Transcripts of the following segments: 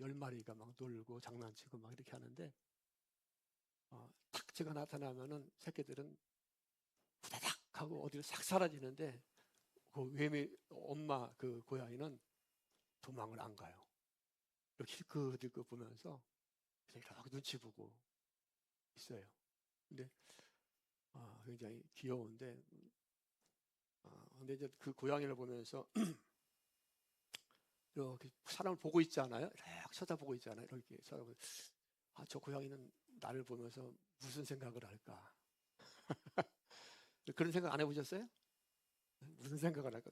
10마리가 막 놀고 장난치고 막 이렇게 하는데 탁 제가 나타나면은 새끼들은 후다닥 하고 어디로 싹 사라지는데 그 외매 엄마 그 고양이는 도망을 안 가요. 이렇게 그 보면서 이렇게 눈치 보고 있어요. 근데 굉장히 귀여운데 근데 이제 그 고양이를 보면서 이렇게 사람을 보고 있잖아요. 이렇게 쳐다보고 있잖아요. 이렇게 쳐다보고 저 고양이는 나를 보면서 무슨 생각을 할까? 그런 생각 안 해보셨어요? 무슨 생각을 할까?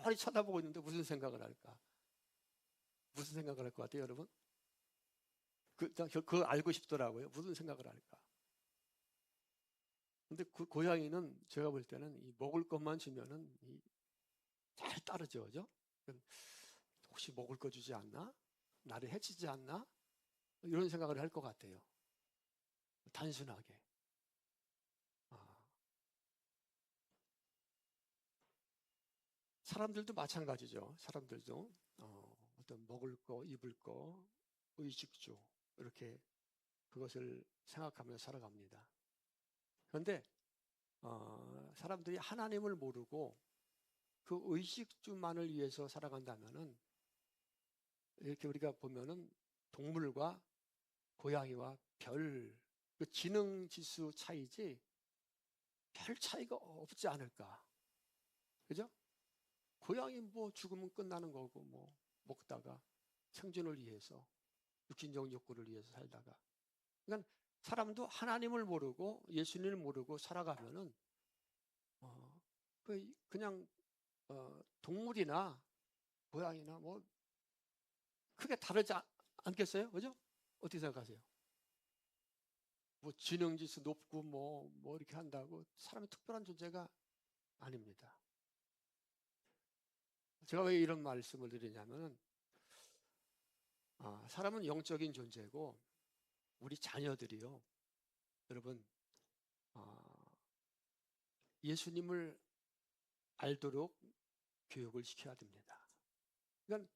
멀리 쳐다보고 있는데 무슨 생각을 할까? 무슨 생각을 할 것 같아요, 여러분? 그거 알고 싶더라고요. 무슨 생각을 할까? 근데 그 고양이는 제가 볼 때는 이 먹을 것만 주면은 잘 따르죠, 그죠? 혹시 먹을 거 주지 않나? 나를 해치지 않나? 이런 생각을 할 것 같아요. 단순하게. 사람들도 마찬가지죠. 사람들도 어떤 먹을 거, 입을 거, 의식주 이렇게 그것을 생각하면서 살아갑니다. 그런데 사람들이 하나님을 모르고 그 의식주만을 위해서 살아간다면은 이렇게 우리가 보면은 동물과 고양이와 그 지능 지수 차이지 별 차이가 없지 않을까. 그죠? 고양이 뭐 죽으면 끝나는 거고 뭐 먹다가 생존을 위해서 육신적 욕구를 위해서 살다가 그러니까 사람도 하나님을 모르고 예수님을 모르고 살아가면은 그냥 동물이나 고양이나 뭐 크게 다르지 않겠어요? 그죠? 어떻게 생각하세요? 뭐 지능지수 높고 뭐 이렇게 한다고 사람이 특별한 존재가 아닙니다. 제가 왜 이런 말씀을 드리냐면은 사람은 영적인 존재고 우리 자녀들이요. 여러분 예수님을 알도록 교육을 시켜야 됩니다. 그러니까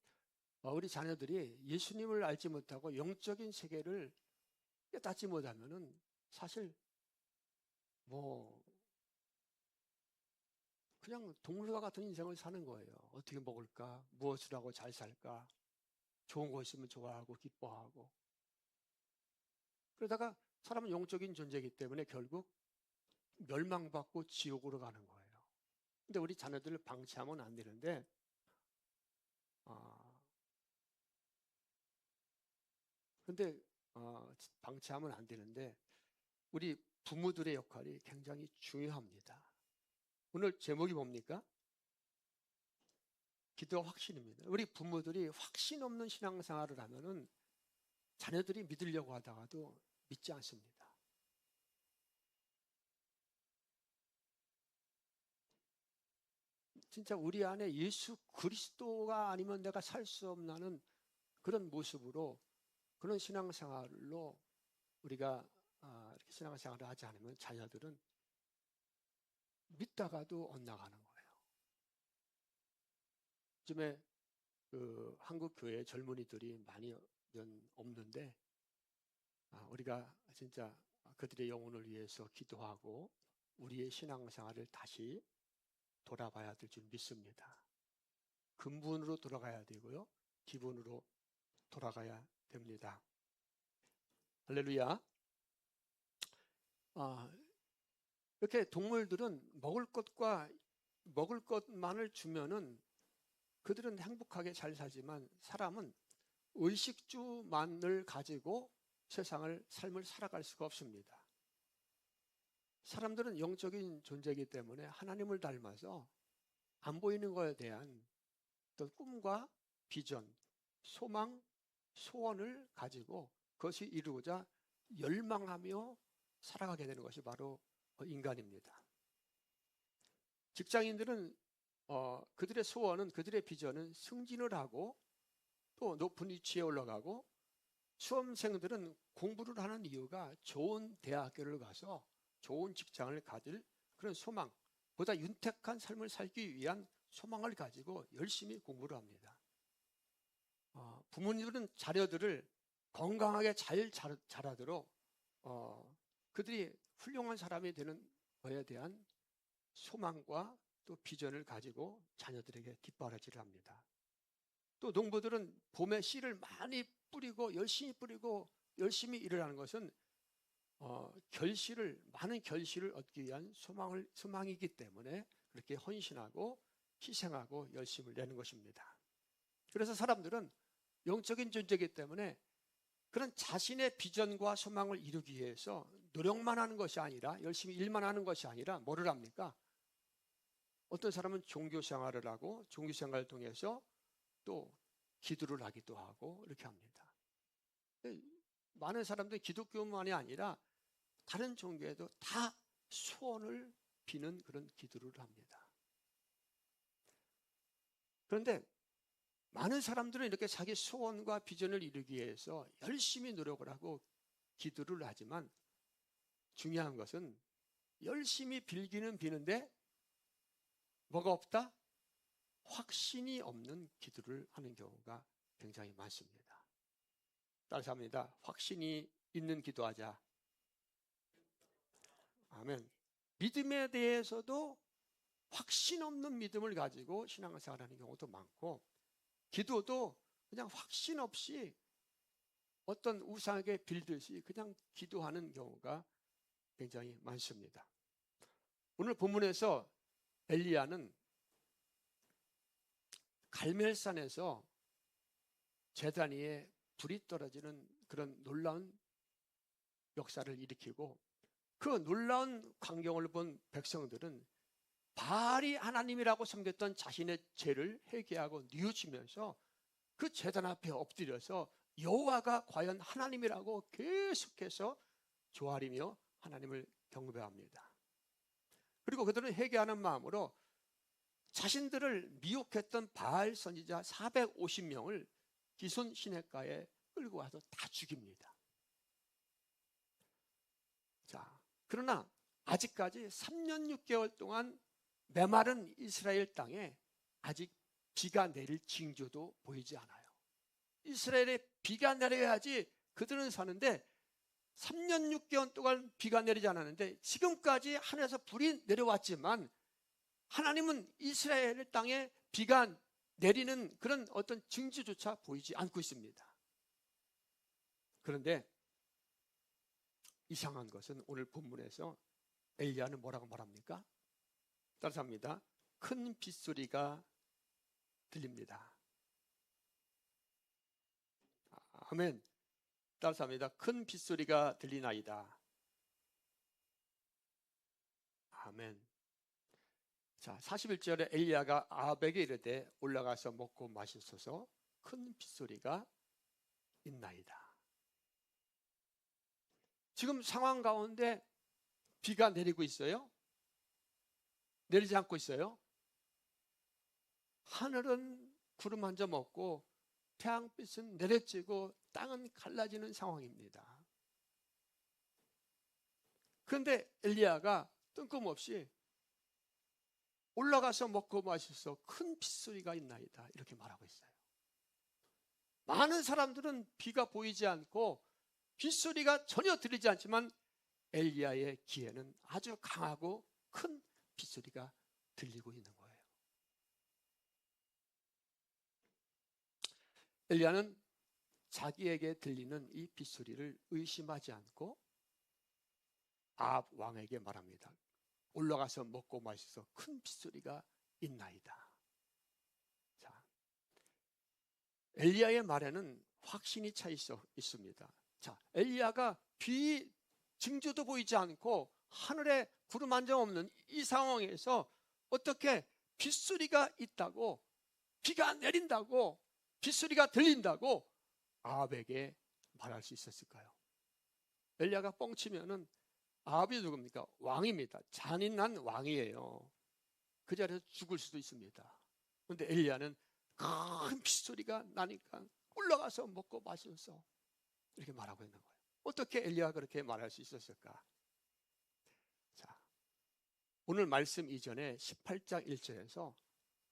우리 자녀들이 예수님을 알지 못하고 영적인 세계를 깨닫지 못하면은 사실 뭐 그냥 동물과 같은 인생을 사는 거예요. 어떻게 먹을까? 무엇을 하고 잘 살까? 좋은 거 있으면 좋아하고 기뻐하고 그러다가 사람은 영적인 존재이기 때문에 결국 멸망받고 지옥으로 가는 거예요. 근데 우리 자녀들을 방치하면 안 되는데 근데 방치하면 안 되는데 우리 부모들의 역할이 굉장히 중요합니다. 오늘 제목이 뭡니까? 기도와 확신입니다. 우리 부모들이 확신 없는 신앙생활을 하면은 자녀들이 믿으려고 하다가도 믿지 않습니다. 진짜 우리 안에 예수 그리스도가 아니면 내가 살 수 없나는 그런 모습으로 그런 신앙생활로 우리가 이렇게 신앙생활을 하지 않으면 자녀들은 믿다가도 엇나가는 거예요. 요즘에 그 한국 교회 젊은이들이 많이 없는데 우리가 진짜 그들의 영혼을 위해서 기도하고 우리의 신앙생활을 다시 돌아봐야 될 줄 믿습니다. 근본으로 돌아가야 되고요. 기본으로 돌아가야 됩니다. 할렐루야. 이렇게 동물들은 먹을 것만을 주면은 그들은 행복하게 잘 살지만 사람은 의식주만을 가지고 삶을 살아갈 수가 없습니다. 사람들은 영적인 존재이기 때문에 하나님을 닮아서 안 보이는 것에 대한 또 꿈과 비전, 소망, 소원을 가지고 그것이 이루고자 열망하며 살아가게 되는 것이 바로 인간입니다. 직장인들은 그들의 소원은 그들의 비전은 승진을 하고 또 높은 위치에 올라가고 수험생들은 공부를 하는 이유가 좋은 대학교를 가서 좋은 직장을 가질 그런 소망, 보다 윤택한 삶을 살기 위한 소망을 가지고 열심히 공부를 합니다. 부모님들은 자녀들을 건강하게 잘 자라도록 그들이 훌륭한 사람이 되는 것에 대한 소망과 또 비전을 가지고 자녀들에게 뒷바라지를 합니다. 또 농부들은 봄에 씨를 많이 뿌리고 열심히 일을 하는 것은 많은 결실을 얻기 위한 소망이기 때문에 그렇게 헌신하고 희생하고 열심을 내는 것입니다. 그래서 사람들은 영적인 존재이기 때문에 그런 자신의 비전과 소망을 이루기 위해서 노력만 하는 것이 아니라, 열심히 일만 하는 것이 아니라 뭐를 합니까? 어떤 사람은 종교생활을 하고 종교생활을 통해서 또 기도를 하기도 하고 이렇게 합니다. 많은 사람들이 기독교만이 아니라 다른 종교에도 다 소원을 비는 그런 기도를 합니다. 그런데 많은 사람들은 이렇게 자기 소원과 비전을 이루기 위해서 열심히 노력을 하고 기도를 하지만 중요한 것은 열심히 빌기는 비는데 뭐가 없다? 확신이 없는 기도를 하는 경우가 굉장히 많습니다. 따라서 합니다. 확신이 있는 기도하자. 아멘. 믿음에 대해서도 확신 없는 믿음을 가지고 신앙생활하는 경우도 많고, 기도도 그냥 확신 없이 어떤 우상에게 빌듯이 그냥 기도하는 경우가 굉장히 많습니다. 오늘 본문에서 엘리야는 갈멜산에서 제단 위에 불이 떨어지는 그런 놀라운 역사를 일으키고, 그 놀라운 광경을 본 백성들은 바알이 하나님이라고 섬겼던 자신의 죄를 회개하고 뉘우치면서 그 제단 앞에 엎드려서 여호와가 과연 하나님이라고 계속해서 조아리며 하나님을 경배합니다. 그리고 그들은 회개하는 마음으로 자신들을 미혹했던 바알 선지자 450명을 기손 시냇가에 끌고 와서 다 죽입니다. 자, 그러나 아직까지 3년 6개월 동안 메마른 이스라엘 땅에 아직 비가 내릴 징조도 보이지 않아요. 이스라엘에 비가 내려야지 그들은 사는데 3년 6개월 동안 비가 내리지 않았는데 지금까지 하늘에서 불이 내려왔지만 하나님은 이스라엘 땅에 비가 내리는 그런 어떤 징조조차 보이지 않고 있습니다. 그런데 이상한 것은 오늘 본문에서 엘리야는 뭐라고 말합니까? 따라서 합니다. 큰 빗소리가 들립니다. 아멘. 따라서 합니다. 큰 빗소리가 들리나이다. 아멘. 자, 41절에 엘리야가 아합에게 이르되 올라가서 먹고 마시소서, 큰 빗소리가 있나이다. 지금 상황 가운데 비가 내리고 있어요? 내리지 않고 있어요? 하늘은 구름 한 점 없고 태양빛은 내려지고 땅은 갈라지는 상황입니다. 그런데 엘리야가 뜬금없이 올라가서 먹고 마셔서 큰 빗소리가 있나이다 이렇게 말하고 있어요. 많은 사람들은 비가 보이지 않고 빗소리가 전혀 들리지 않지만 엘리야의 귀에는 아주 강하고 큰 빗소리가 들리고 있는 거예요. 엘리야는 자기에게 들리는 이 빗소리를 의심하지 않고 아합 왕에게 말합니다. 올라가서 먹고 마셔서 큰 빗소리가 있나이다. 자, 엘리야의 말에는 확신이 차 있습니다. 자, 엘리야가 비 징조도 보이지 않고 하늘에 구름 한 점 없는 이 상황에서 어떻게 빗소리가 있다고, 비가 내린다고, 빗소리가 들린다고 아합에게 말할 수 있었을까요? 엘리야가 뻥치면은 아합이 누굽니까? 왕입니다. 잔인한 왕이에요. 그 자리에서 죽을 수도 있습니다. 그런데 엘리야는 큰 빗소리가 나니까 올라가서 먹고 마셔서 이렇게 말하고 있는 거예요. 어떻게 엘리야가 그렇게 말할 수 있었을까? 자, 오늘 말씀 이전에 18장 1절에서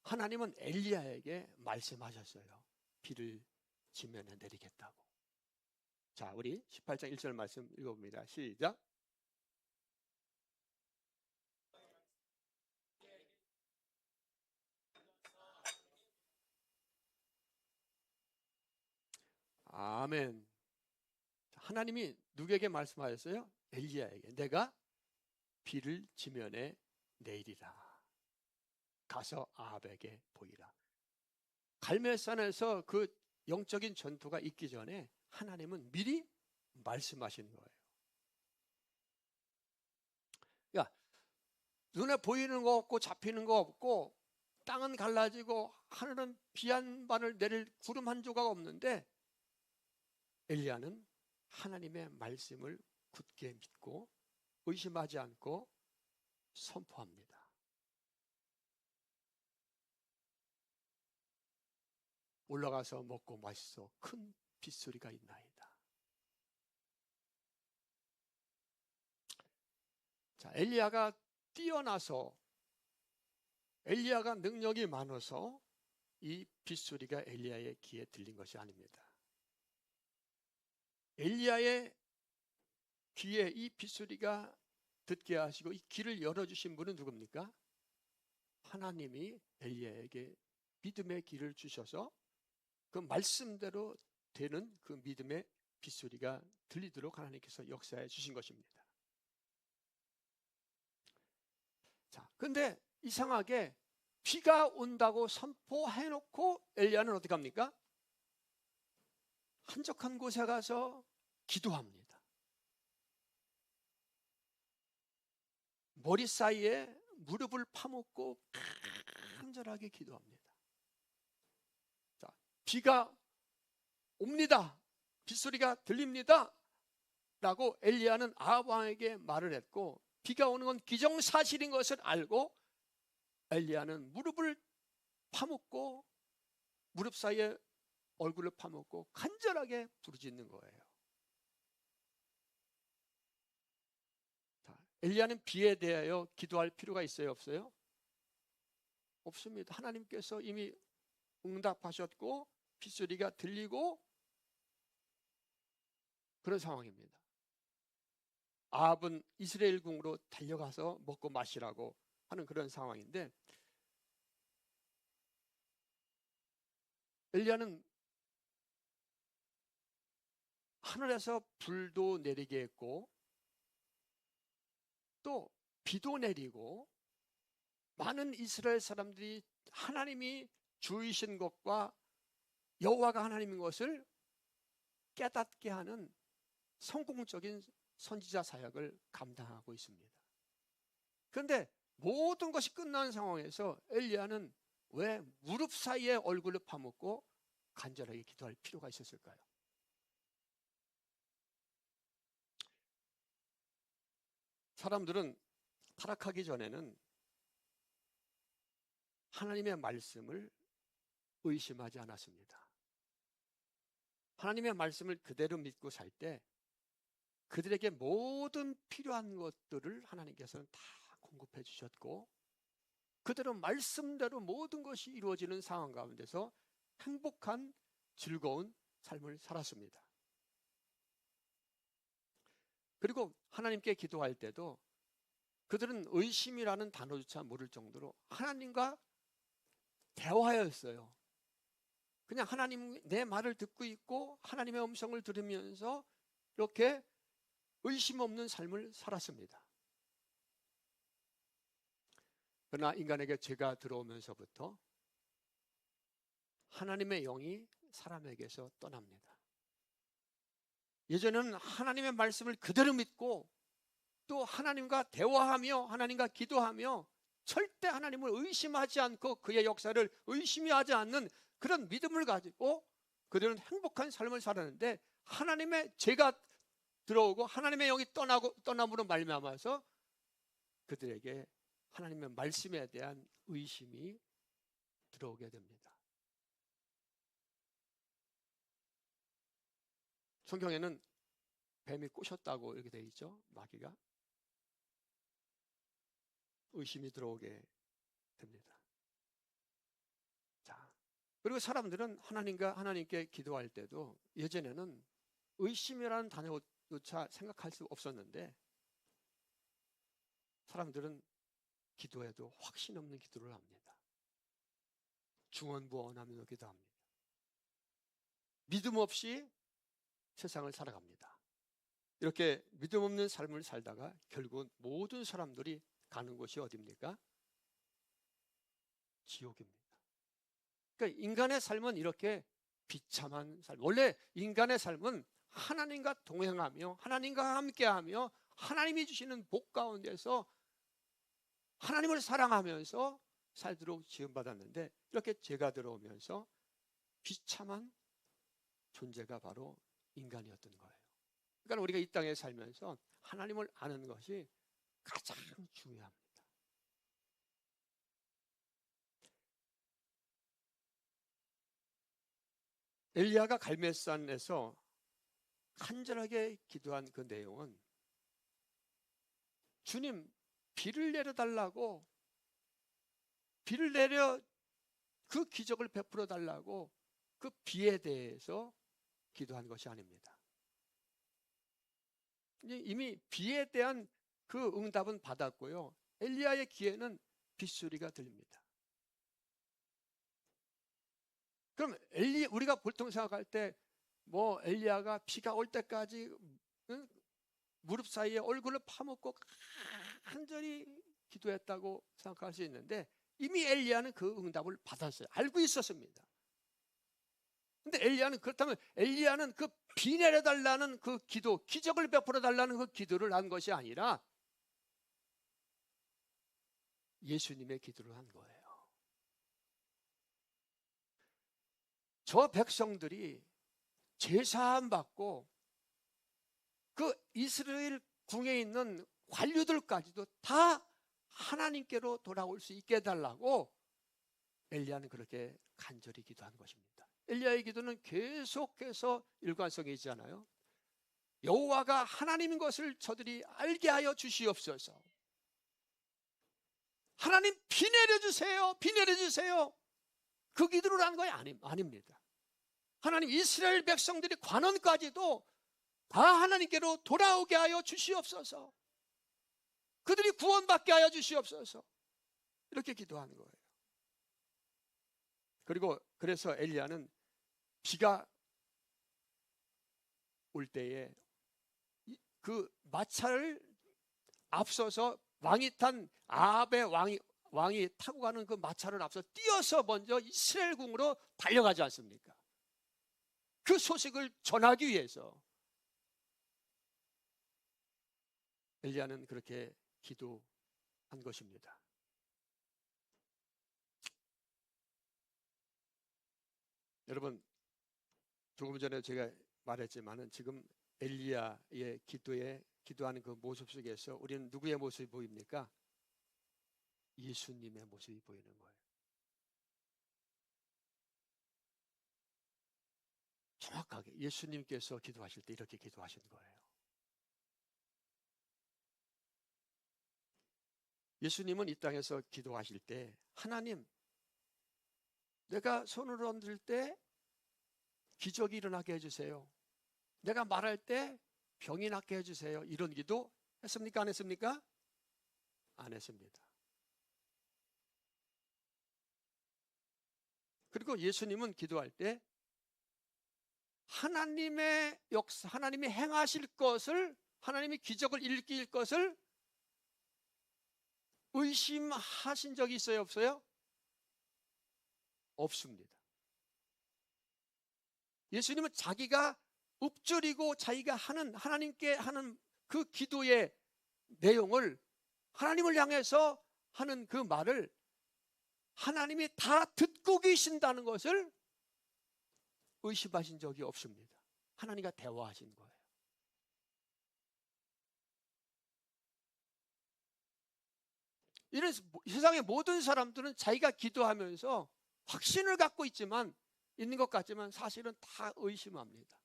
하나님은 엘리야에게 말씀하셨어요. 비를 지면에 내리겠다고. 자, 우리 18장 1절 말씀 읽어봅니다. 시작. 아멘. 하나님이 누구에게 말씀하셨어요? 엘리야에게. 내가 비를 지면에 내리라. 가서 아합에게 보이라. 갈멜산에서 그 영적인 전투가 있기 전에 하나님은 미리 말씀하시는 거예요. 야, 눈에 보이는 거 없고 잡히는 거 없고 땅은 갈라지고 하늘은 비 한 반을 내릴 구름 한 조각 없는데 엘리야는 하나님의 말씀을 굳게 믿고 의심하지 않고 선포합니다. 올라가서 먹고 마시소. 큰 빗소리가 있나이다. 자, 엘리야가 뛰어나서 엘리야가 능력이 많아서 이 빗소리가 엘리야의 귀에 들린 것이 아닙니다. 엘리야의 귀에 이 빗소리가 듣게 하시고 이 귀를 열어주신 분은 누굽니까? 하나님이 엘리야에게 믿음의 귀를 주셔서 그 말씀대로 되는 그 믿음의 빗소리가 들리도록 하나님께서 역사해 주신 것입니다. 자, 근데 이상하게 비가 온다고 선포해놓고 엘리야는 어떻게 합니까? 한적한 곳에 가서 기도합니다. 머리 사이에 무릎을 파묻고 간절하게 기도합니다. 자, 비가 옵니다. 빗소리가 들립니다. 라고 엘리야는 아합 왕에게 말을 했고 비가 오는 건 기정사실인 것을 알고 엘리야는 무릎을 파묻고 무릎 사이에 얼굴을 파묻고 간절하게 부르짖는 거예요. 자, 엘리야는 비에 대하여 기도할 필요가 있어요, 없어요? 없습니다. 하나님께서 이미 응답하셨고 빗소리가 들리고 그런 상황입니다. 아합은 이스라엘 궁으로 달려가서 먹고 마시라고 하는 그런 상황인데 엘리야는 하늘에서 불도 내리게 했고 또 비도 내리고 많은 이스라엘 사람들이 하나님이 주이신 것과 여호와가 하나님인 것을 깨닫게 하는 성공적인 선지자 사역을 감당하고 있습니다. 그런데 모든 것이 끝난 상황에서 엘리야는 왜 무릎 사이에 얼굴을 파묻고 간절하게 기도할 필요가 있었을까요? 사람들은 타락하기 전에는 하나님의 말씀을 의심하지 않았습니다. 하나님의 말씀을 그대로 믿고 살 때 그들에게 모든 필요한 것들을 하나님께서는 다 공급해 주셨고 그대로 말씀대로 모든 것이 이루어지는 상황 가운데서 행복한 즐거운 삶을 살았습니다. 그리고 하나님께 기도할 때도 그들은 의심이라는 단어조차 모를 정도로 하나님과 대화였어요. 그냥 하나님 내 말을 듣고 있고 하나님의 음성을 들으면서 이렇게 의심 없는 삶을 살았습니다. 그러나 인간에게 죄가 들어오면서부터 하나님의 영이 사람에게서 떠납니다. 예전에는 하나님의 말씀을 그대로 믿고 또 하나님과 대화하며 하나님과 기도하며 절대 하나님을 의심하지 않고 그의 역사를 의심하지 않는 그런 믿음을 가지고 그들은 행복한 삶을 살았는데 하나님의 죄가 들어오고 하나님의 영이 떠남으로 말미암아서 그들에게 하나님의 말씀에 대한 의심이 들어오게 됩니다. 성경에는 뱀이 꼬셨다고 이렇게 되어 있죠. 마귀가 의심이 들어오게 됩니다. 자, 그리고 사람들은 하나님께 기도할 때도 예전에는 의심이라는 단어조차 생각할 수 없었는데 사람들은 기도해도 확신 없는 기도를 합니다. 중언부언하며 기도합니다. 믿음 없이 세상을 살아갑니다. 이렇게 믿음 없는 삶을 살다가 결국은 모든 사람들이 가는 곳이 어디입니까? 지옥입니다. 그러니까 인간의 삶은 이렇게 비참한 삶. 원래 인간의 삶은 하나님과 동행하며 하나님과 함께하며 하나님이 주시는 복 가운데서 하나님을 사랑하면서 살도록 지음받았는데 이렇게 죄가 들어오면서 비참한 존재가 바로 인간이었던 거예요. 그러니까 우리가 이 땅에 살면서 하나님을 아는 것이 가장 중요합니다. 엘리야가 갈멜산에서 간절하게 기도한 그 내용은 주님 비를 내려달라고, 비를 내려 그 기적을 베풀어 달라고 그 비에 대해서 기도한 것이 아닙니다. 이미 비에 대한 그 응답은 받았고요. 엘리야의 귀에는 빗소리가 들립니다. 그럼 우리가 보통 생각할 때 뭐 엘리야가 비가 올 때까지 무릎 사이에 얼굴을 파묻고 간절히 기도했다고 생각할 수 있는데 이미 엘리야는 그 응답을 받았어요. 알고 있었습니다. 근데 그렇다면 엘리야는 그 비 내려달라는 그 기도, 기적을 베풀어 달라는 그 기도를 한 것이 아니라 예수님의 기도를 한 거예요. 저 백성들이 제사함 받고 그 이스라엘 궁에 있는 관료들까지도 다 하나님께로 돌아올 수 있게 해달라고 엘리야는 그렇게 간절히 기도한 것입니다. 엘리야의 기도는 계속해서 일관성이 있잖아요. 여호와가 하나님인 것을 저들이 알게 하여 주시옵소서. 하나님 비 내려주세요. 비 내려주세요. 그 기도를 한 거야? 아닙니다. 하나님 이스라엘 백성들이 관원까지도 다 하나님께로 돌아오게 하여 주시옵소서. 그들이 구원받게 하여 주시옵소서. 이렇게 기도하는 거예요. 그래서 엘리야는 비가 올 때에 그 마차를 앞서서 왕이 탄 아합의 왕이 타고 가는 그 마차를 앞서 뛰어서 먼저 이스라엘 궁으로 달려가지 않습니까? 그 소식을 전하기 위해서 엘리야는 그렇게 기도한 것입니다. 여러분, 조금 전에 제가 말했지만은 지금 엘리야의 기도하는 그 모습 속에서 우리는 누구의 모습이 보입니까? 예수님의 모습이 보이는 거예요. 정확하게 예수님께서 기도하실 때 이렇게 기도하신 거예요. 예수님은 이 땅에서 기도하실 때 하나님, 내가 손을 흔들 때 기적이 일어나게 해주세요. 내가 말할 때 병이 낫게 해주세요. 이런 기도 했습니까? 안 했습니까? 안 했습니다. 그리고 예수님은 기도할 때 하나님의 역사, 하나님이 행하실 것을, 하나님이 기적을 일으킬 것을 의심하신 적이 있어요? 없어요? 없습니다. 예수님은 자기가 읊조리고 자기가 하나님께 하는 그 기도의 내용을, 하나님을 향해서 하는 그 말을 하나님이 다 듣고 계신다는 것을 의심하신 적이 없습니다. 하나님과 대화하신 거예요. 이래서 세상의 모든 사람들은 자기가 기도하면서 확신을 갖고 있는 것 같지만 사실은 다 의심합니다.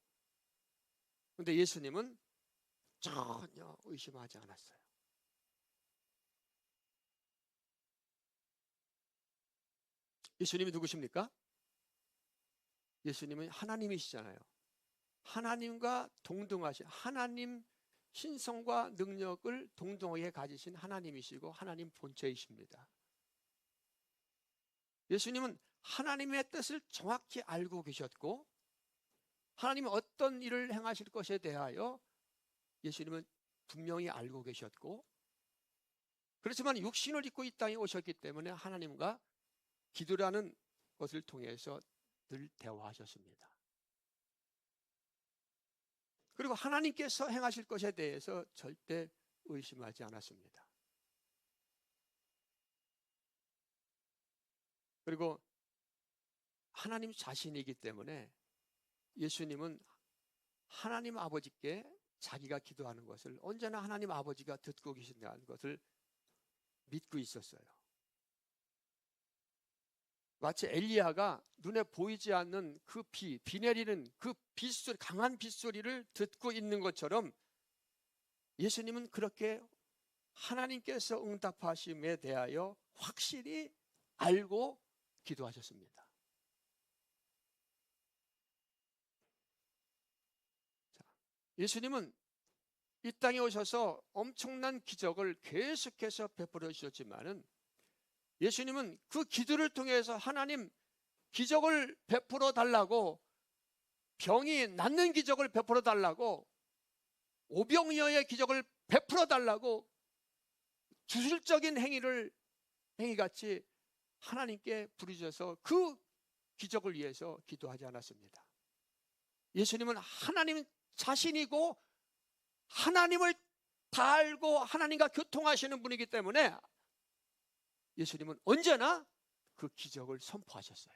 그런데 예수님은 전혀 의심하지 않았어요. 예수님이 누구십니까? 예수님은 하나님이시잖아요. 하나님과 동등하신, 하나님 신성과 능력을 동등하게 가지신 하나님이시고 하나님 본체이십니다. 예수님은 하나님의 뜻을 정확히 알고 계셨고, 하나님이 어떤 일을 행하실 것에 대하여 예수님은 분명히 알고 계셨고, 그렇지만 육신을 입고 이 땅에 오셨기 때문에 하나님과 기도라는 것을 통해서 늘 대화하셨습니다. 그리고 하나님께서 행하실 것에 대해서 절대 의심하지 않았습니다. 그리고 하나님 자신이기 때문에 예수님은 하나님 아버지께 자기가 기도하는 것을 언제나 하나님 아버지가 듣고 계신다는 것을 믿고 있었어요. 마치 엘리야가 눈에 보이지 않는 그 비 내리는 그 빗소리, 강한 빗소리를 듣고 있는 것처럼 예수님은 그렇게 하나님께서 응답하심에 대하여 확실히 알고 기도하셨습니다. 예수님은 이 땅에 오셔서 엄청난 기적을 계속해서 베풀어 주셨지만은, 예수님은 그 기도를 통해서 하나님 기적을 베풀어 달라고, 병이 낫는 기적을 베풀어 달라고, 오병이어의 기적을 베풀어 달라고 주술적인 행위같이 하나님께 부르셔서 그 기적을 위해서 기도하지 않았습니다. 예수님은 하나님 자신이고 하나님을 다 알고 하나님과 교통하시는 분이기 때문에 예수님은 언제나 그 기적을 선포하셨어요.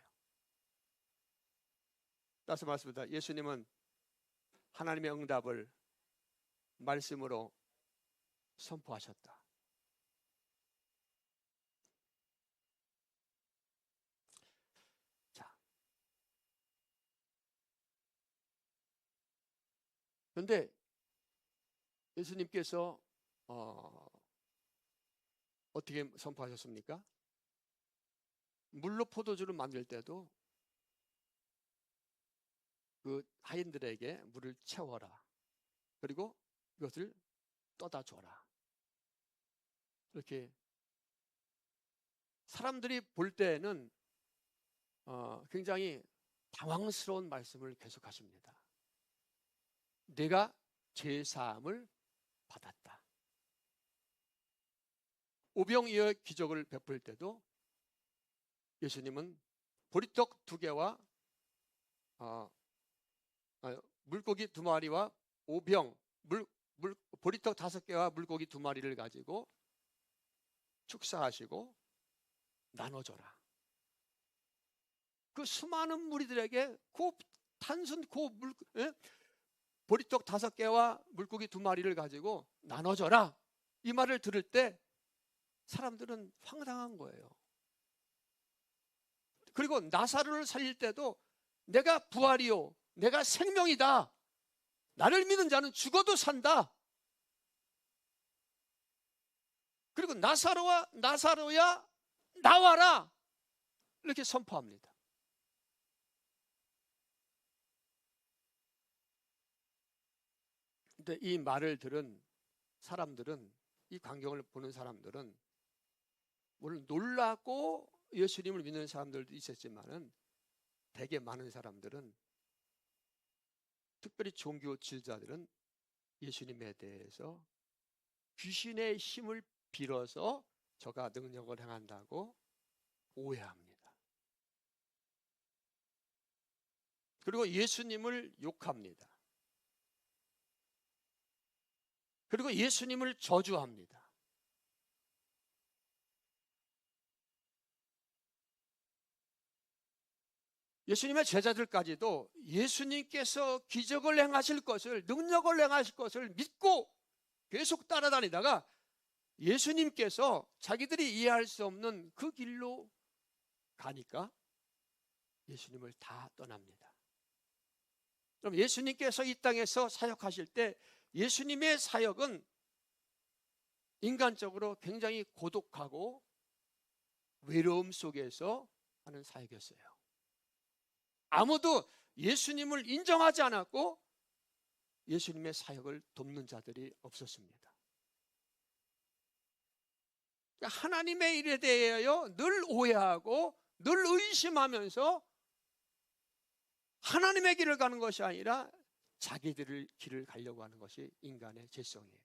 따라서 말씀드립니다. 예수님은 하나님의 응답을 말씀으로 선포하셨다. 자, 그런데 예수님께서 어떻게 선포하셨습니까? 물로 포도주를 만들 때도 그 하인들에게 물을 채워라. 그리고 이것을 떠다 줘라. 이렇게 사람들이 볼 때에는 굉장히 당황스러운 말씀을 계속하십니다. 내가 죄사함을 받았다. 오병이어의 기적을 베풀 때도 예수님은 보리떡 2개와 물고기 2마리와 보리떡 5개와 물고기 2마리를 가지고 축사하시고 나눠줘라. 그 수많은 무리들에게 보리떡 5개와 물고기 2마리를 가지고 나눠줘라, 이 말을 들을 때 사람들은 황당한 거예요. 그리고 나사로를 살릴 때도 내가 부활이요 내가 생명이다, 나를 믿는 자는 죽어도 산다. 그리고 나사로야 나와라, 이렇게 선포합니다. 근데 이 말을 들은 사람들은, 이 광경을 보는 사람들은, 물론 놀라고 예수님을 믿는 사람들도 있었지만은 되게 많은 사람들은, 특별히 종교 지도자들은 예수님에 대해서 귀신의 힘을 빌어서 저가 능력을 행한다고 오해합니다. 그리고 예수님을 욕합니다. 그리고 예수님을 저주합니다. 예수님의 제자들까지도 예수님께서 기적을 행하실 것을, 능력을 행하실 것을 믿고 계속 따라다니다가 예수님께서 자기들이 이해할 수 없는 그 길로 가니까 예수님을 다 떠납니다. 그럼 예수님께서 이 땅에서 사역하실 때 예수님의 사역은 인간적으로 굉장히 고독하고 외로움 속에서 하는 사역이었어요. 아무도 예수님을 인정하지 않았고 예수님의 사역을 돕는 자들이 없었습니다. 하나님의 일에 대하여 늘 오해하고 늘 의심하면서 하나님의 길을 가는 것이 아니라 자기들의 길을 가려고 하는 것이 인간의 죄성이에요.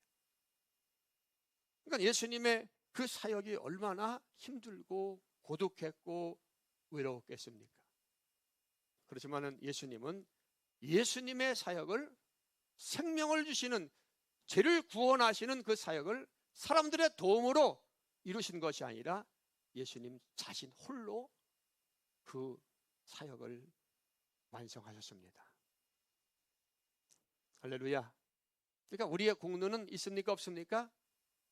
그러니까 예수님의 그 사역이 얼마나 힘들고 고독했고 외로웠겠습니까? 그렇지만은 예수님은 예수님의 사역을, 생명을 주시는, 죄를 구원하시는 그 사역을 사람들의 도움으로 이루신 것이 아니라 예수님 자신 홀로 그 사역을 완성하셨습니다. 할렐루야. 그러니까 우리의 공로는 있습니까 없습니까?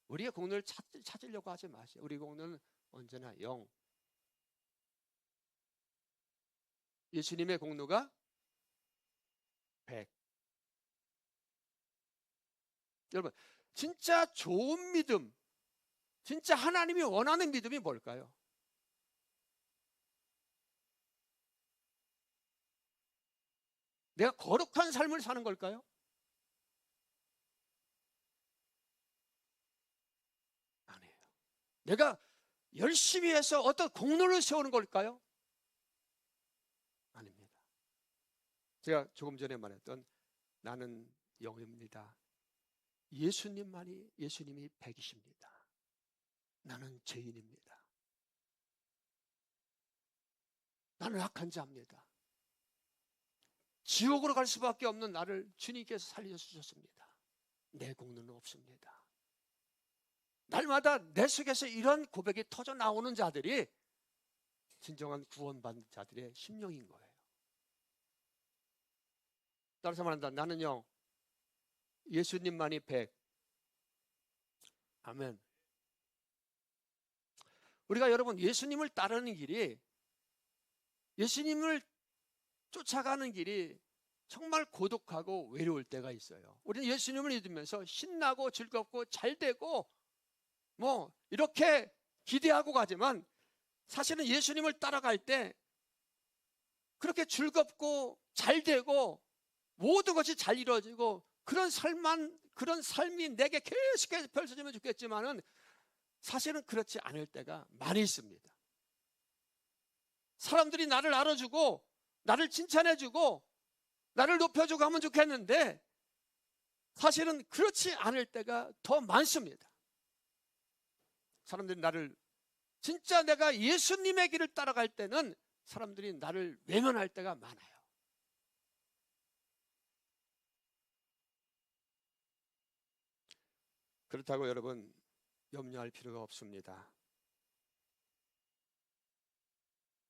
우리의 공로를 찾으려고 하지 마세요. 우리 공로는 언제나 0. 예수님의 공로가 100. 여러분, 진짜 좋은 믿음, 진짜 하나님이 원하는 믿음이 뭘까요? 내가 거룩한 삶을 사는 걸까요? 아니에요. 내가 열심히 해서 어떤 공로를 세우는 걸까요? 아닙니다. 제가 조금 전에 말했던 나는 0입니다. 예수님이 100이십니다. 나는 죄인입니다. 나는 악한 자입니다. 지옥으로 갈 수밖에 없는 나를 주님께서 살려주셨습니다. 내 공로는 없습니다. 날마다 내 속에서 이런 고백이 터져 나오는 자들이 진정한 구원받는 자들의 심령인 거예요. 따라서 말한다. 나는요, 예수님만이 100. 아멘. 우리가 여러분 예수님을 따르는 길이, 예수님을 쫓아가는 길이 정말 고독하고 외로울 때가 있어요. 우리는 예수님을 믿으면서 신나고 즐겁고 잘되고 뭐 이렇게 기대하고 가지만 사실은 예수님을 따라갈 때 그렇게 즐겁고 잘되고 모든 것이 잘 이루어지고 그런 삶이 내게 계속해서 펼쳐지면 좋겠지만은 사실은 그렇지 않을 때가 많이 있습니다. 사람들이 나를 알아주고 나를 칭찬해주고 나를 높여주고 하면 좋겠는데 사실은 그렇지 않을 때가 더 많습니다. 사람들이 나를, 진짜 내가 예수님의 길을 따라갈 때는 사람들이 나를 외면할 때가 많아요. 그렇다고 여러분 염려할 필요가 없습니다.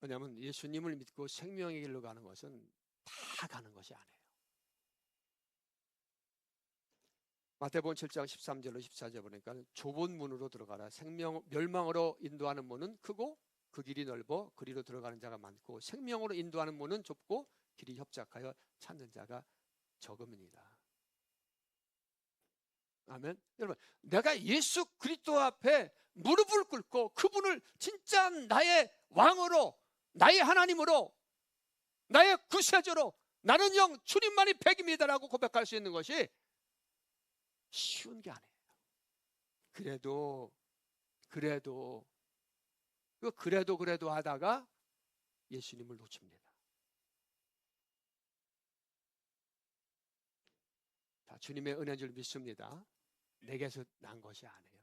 왜냐하면 예수님을 믿고 생명의 길로 가는 것은 다 가는 것이 아니에요. 마태복음 7장 13절로 14절 보니까 좁은 문으로 들어가라. 멸망으로 인도하는 문은 크고 그 길이 넓어 그리로 들어가는 자가 많고 생명으로 인도하는 문은 좁고 길이 협착하여 찾는 자가 적음이니라. 아멘. 여러분, 내가 예수 그리스도 앞에 무릎을 꿇고 그분을 진짜 나의 왕으로, 나의 하나님으로, 나의 구세주로, 나는 영 주님만이 100입니다라고 고백할 수 있는 것이 쉬운 게 아니에요. 그래도 하다가 예수님을 놓칩니다. 다 주님의 은혜인 줄 믿습니다. 내게서 난 것이 아니에요.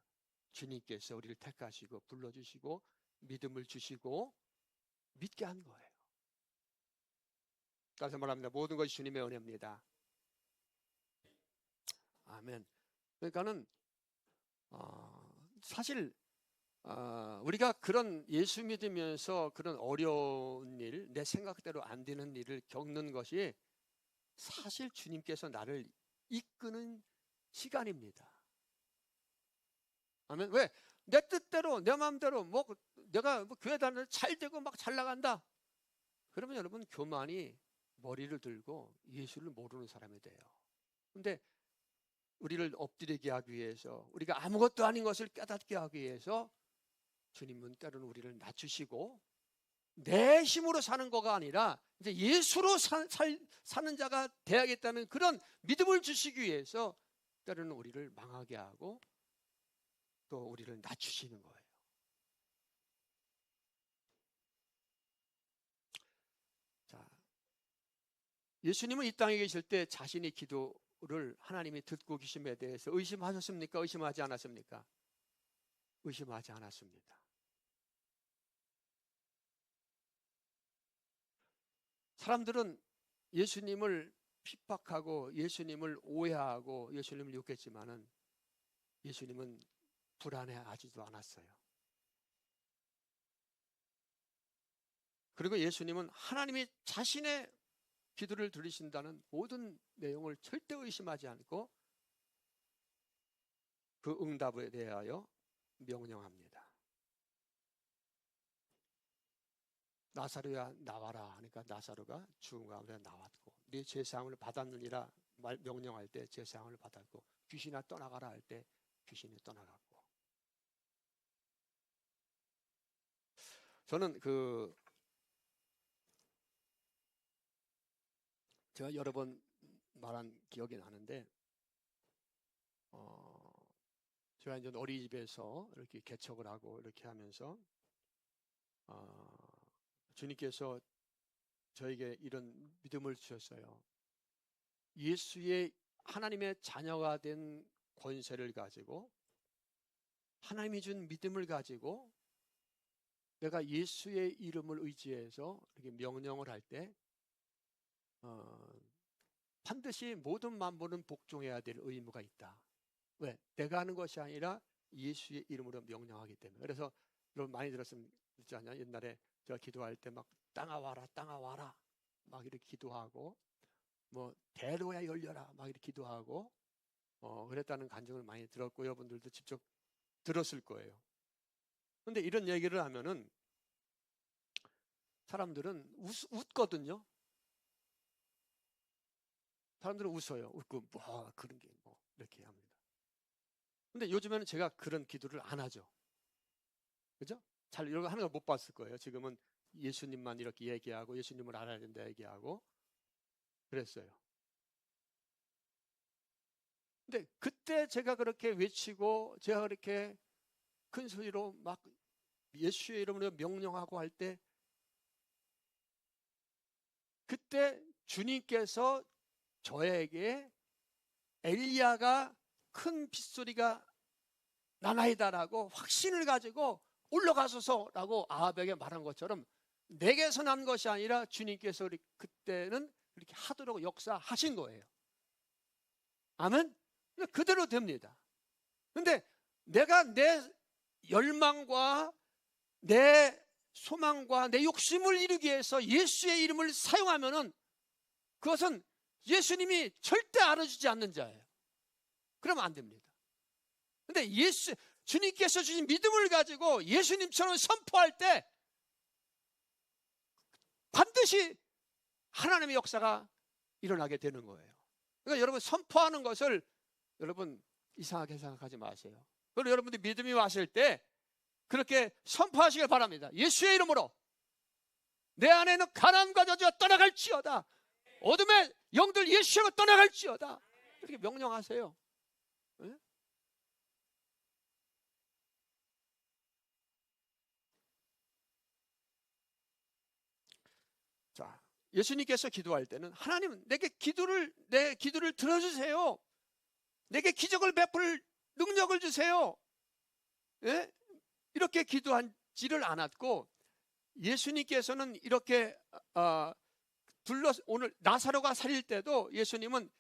주님께서 우리를 택하시고 불러주시고 믿음을 주시고 믿게 한 거예요. 따라서 말합니다. 모든 것이 주님의 은혜입니다. 아멘. 그러니까는 사실 우리가 그런 예수 믿으면서 그런 어려운 일, 내 생각대로 안 되는 일을 겪는 것이 사실 주님께서 나를 이끄는 시간입니다. 아멘. 왜? 내 뜻대로 내 마음대로 내가 교회 다니면서 잘 되고 막 잘 나간다. 그러면 여러분 교만이 머리를 들고 예수를 모르는 사람이 돼요. 근데 우리를 엎드리게 하기 위해서, 우리가 아무것도 아닌 것을 깨닫게 하기 위해서 주님은 때로는 우리를 낮추시고 내 힘으로 사는 거가 아니라 이제 예수로 사는 자가 돼야겠다는 그런 믿음을 주시기 위해서 때로는 우리를 망하게 하고 또 우리를 낮추시는 거예요. 자, 예수님은 이 땅에 계실 때 자신의 기도를 하나님이 듣고 계심에 대해서 의심하셨습니까? 의심하지 않았습니까? 의심하지 않았습니다. 사람들은 예수님을 핍박하고 예수님을 오해하고 예수님을 욕했지만은 예수님은 불안해하지도 않았어요. 그리고 예수님은 하나님이 자신의 기도를 들으신다는 모든 내용을 절대 의심하지 않고 그 응답에 대하여 명령합니다. 나사로야 나와라 하니까 나사로가 죽은 가운데 나왔고, 네 제사함을 받았느니라 명령할 때 제사함을 받았고, 귀신아 떠나가라 할 때 귀신이 떠나갔고. 저는 제가 여러 번 말한 기억이 나는데, 제가 이제 어린이집에서 이렇게 개척을 하고 이렇게 하면서 주님께서 저에게 이런 믿음을 주셨어요. 예수의 하나님의 자녀가 된 권세를 가지고, 하나님이 준 믿음을 가지고 내가 예수의 이름을 의지해서 이렇게 명령을 할 때 반드시 모든 만물은 복종해야 될 의무가 있다. 왜? 내가 하는 것이 아니라 예수의 이름으로 명령하기 때문에. 그래서 여러분 많이 들었지 않냐? 옛날에 제가 기도할 때 막 땅아 와라 땅아 와라 막 이렇게 기도하고, 뭐 대로야 열려라 막 이렇게 기도하고 그랬다는 간증을 많이 들었고, 여러분들도 직접 들었을 거예요. 근데 이런 얘기를 하면은 사람들은 웃거든요. 사람들은 웃어요. 웃고 뭐 그런 게 뭐 이렇게 합니다. 근데 요즘에는 제가 그런 기도를 안 하죠. 그죠? 잘 이런 거 하는 걸 못 봤을 거예요. 지금은 예수님만 이렇게 얘기하고 예수님을 알아야 된다 얘기하고 그랬어요. 근데 그때 제가 그렇게 외치고 제가 그렇게 큰 소리로 막 예수의 이름으로 명령하고 할 때, 그때 주님께서 저에게 엘리야가 큰 빗소리가 나나이다라고 확신을 가지고 올라가소서라고 아합에게 말한 것처럼 내게서 난 것이 아니라 주님께서 그때는 그렇게 하도록 역사하신 거예요. 아멘? 그대로 됩니다. 근데 내가 내 열망과 내 소망과 내 욕심을 이루기 위해서 예수의 이름을 사용하면은 그것은 예수님이 절대 알아주지 않는 자예요. 그러면 안 됩니다. 근데 주님께서 주신 믿음을 가지고 예수님처럼 선포할 때 반드시 하나님의 역사가 일어나게 되는 거예요. 그러니까 여러분 선포하는 것을 여러분 이상하게 생각하지 마세요. 그리고 여러분들 믿음이 왔을 때 그렇게 선포하시길 바랍니다. 예수의 이름으로 내 안에는 가난과 저주가 떠나갈지어다. 어둠의 영들 예수로 떠나갈지어다. 이렇게 명령하세요. 네? 자, 예수님께서 기도할 때는 하나님 내 기도를 들어주세요. 내게 기적을 베풀 능력을 주세요. 네? 이렇게 기도하지를 않았고, 예수님께서는 이렇게 오늘 나사로가 살릴 때도 예수님은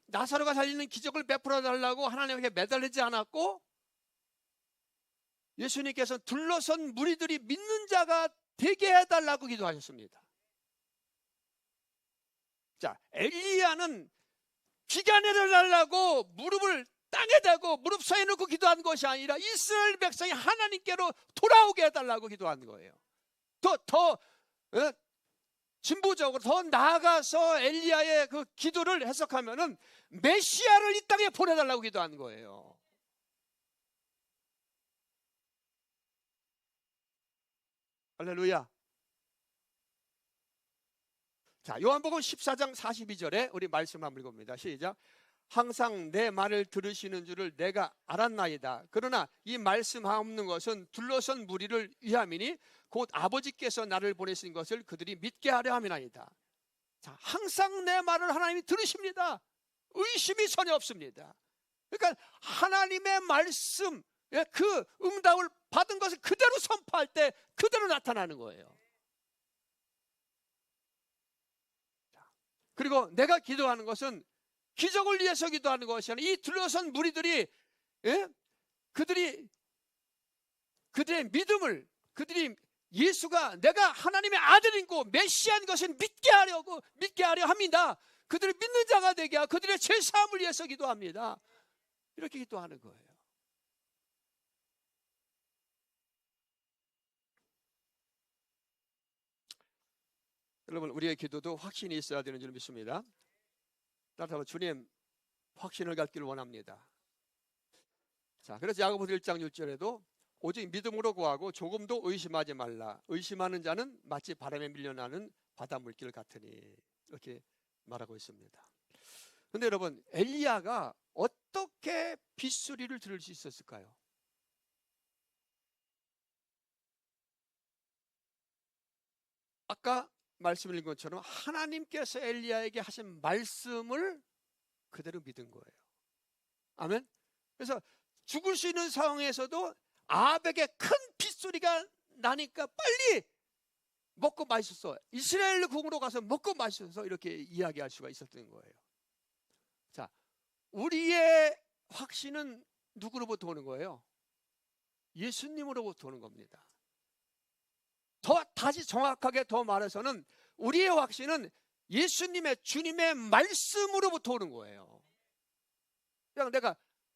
나사로가 살리는 기적을 베풀어 달라고 하나님에게 매달리지 않았고, 예수님께서 둘러선 무리들이 믿는 자가 되게 해달라고 기도하셨습니다. 자, 엘리야는 비가 내려달라고 무릎을 땅에 대고 무릎 서에 놓고 기도한 것이 아니라 이스라엘 백성이 하나님께로 돌아오게 해달라고 기도한 거예요. 더 진보적으로 더 나아가서 엘리야의 그 기도를 해석하면은 메시아를 이 땅에 보내달라고 기도한 거예요. 할렐루야. 자, 요한복음 14장 42절에 우리 말씀 한번 읽어봅니다. 시작. 항상 내 말을 들으시는 줄을 내가 알았나이다. 그러나 이 말씀하옵는 것은 둘러선 무리를 위함이니 곧 아버지께서 나를 보내신 것을 그들이 믿게 하려 함이나이다. 자, 항상 내 말을 하나님이 들으십니다. 의심이 전혀 없습니다. 그러니까 하나님의 말씀, 그 응답을 받은 것을 그대로 선포할 때 그대로 나타나는 거예요. 그리고 내가 기도하는 것은 기적을 위해서 기도하는 것이 아니라 이 둘러선 무리들이, 그들의 믿음을, 그들이 예수가 내가 하나님의 아들이고 메시아인 것을 믿게 하려 합니다. 그들을 믿는 자가 되게 하고 그들의 죄사함을 위해서 기도합니다. 이렇게 기도하는 거예요. 여러분, 우리의 기도도 확신이 있어야 되는 줄 믿습니다. 따라서 주님, 확신을 갖기를 원합니다. 자, 그래서 야고보서 1장 6절에도 오직 믿음으로 구하고 조금도 의심하지 말라. 의심하는 자는 마치 바람에 밀려나는 바닷물길 같으니, 이렇게 말하고 있습니다. 그런데 여러분, 엘리야가 어떻게 빗소리를 들을 수 있었을까요? 아까 말씀을 읽은 것처럼 하나님께서 엘리야에게 하신 말씀을 그대로 믿은 거예요. 아멘. 그래서 죽을 수 있는 상황에서도 아합에게 큰 빗소리가 나니까 빨리 먹고 마셔서 이스라엘 궁으로 가서 먹고 마셔서 이렇게 이야기할 수가 있었던 거예요. 자, 우리의 확신은 누구로부터 오는 거예요? 예수님으로부터 오는 겁니다. 다시 정확하게 더 말해서는 우리의 확신은 예수님의, 주님의 말씀으로부터 오는 거예요. 그냥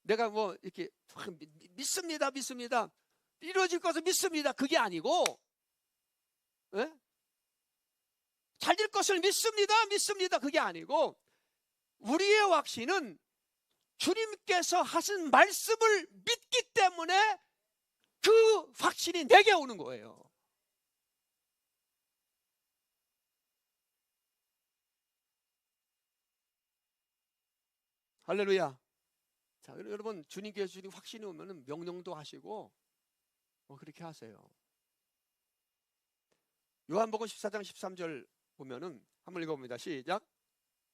내가 뭐 이렇게 믿습니다 이루어질 것을 믿습니다, 그게 아니고, 잘 될 것을 믿습니다 그게 아니고, 우리의 확신은 주님께서 하신 말씀을 믿기 때문에 그 확신이 내게 오는 거예요. 할렐루야. 자, 여러분, 주님께서 주님 확신이 오면 명령도 하시고 그렇게 하세요. 요한복음 14장 13절 보면은 한번 읽어봅니다. 시작.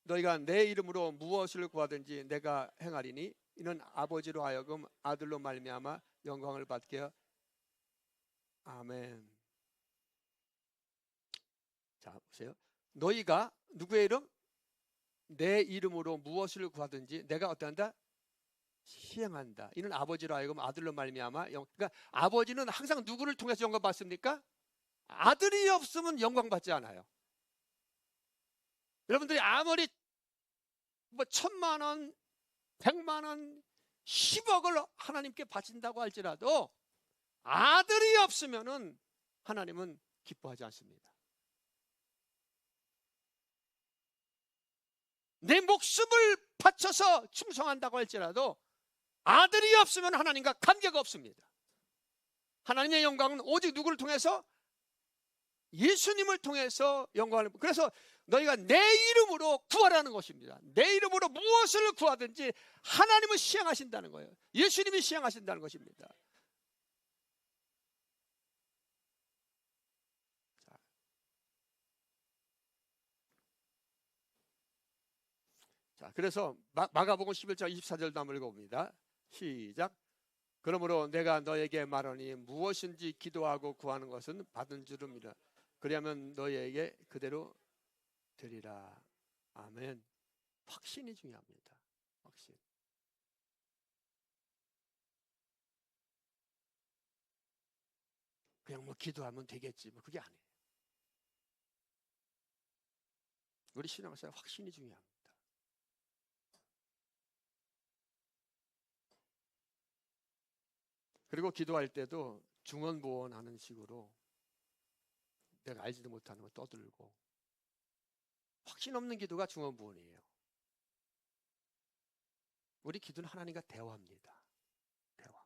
너희가 내 이름으로 무엇을 구하든지 내가 행하리니 이는 아버지로 하여금 아들로 말미암아 영광을 받게 하여. 아멘. 자, 보세요. 너희가 누구의 이름? 내 이름으로 무엇을 구하든지 내가 어떠한다? 시행한다. 이는 아버지로 하여금 아들로 말미암아 그러니까 아버지는 항상 누구를 통해서 영광 받습니까? 아들이 없으면 영광 받지 않아요. 여러분들이 아무리 뭐 1,000만 원, 100만 원, 10억을 하나님께 바친다고 할지라도 아들이 없으면은 하나님은 기뻐하지 않습니다. 내 목숨을 바쳐서 충성한다고 할지라도 아들이 없으면 하나님과 관계가 없습니다. 하나님의 영광은 오직 누구를 통해서? 예수님을 통해서 영광을. 그래서 너희가 내 이름으로 구하라는 것입니다. 내 이름으로 무엇을 구하든지 하나님은 시행하신다는 거예요. 예수님이 시행하신다는 것입니다. 자, 그래서 마가복음 11장 24절도 한번 읽어봅니다. 시작. 그러므로 내가 너에게 말하니 무엇인지 기도하고 구하는 것은 받은 줄을 믿어. 그리하면 너희에게 그대로 되리라. 아멘. 확신이 중요합니다. 확신. 그냥 뭐 기도하면 되겠지, 뭐 그게 아니에요. 우리 신앙생활 확신이 중요합니다. 그리고 기도할 때도 중언부언하는 식으로 내가 알지도 못하는 거 떠들고, 확신 없는 기도가 중언부언이에요. 우리 기도는 하나님과 대화합니다. 대화.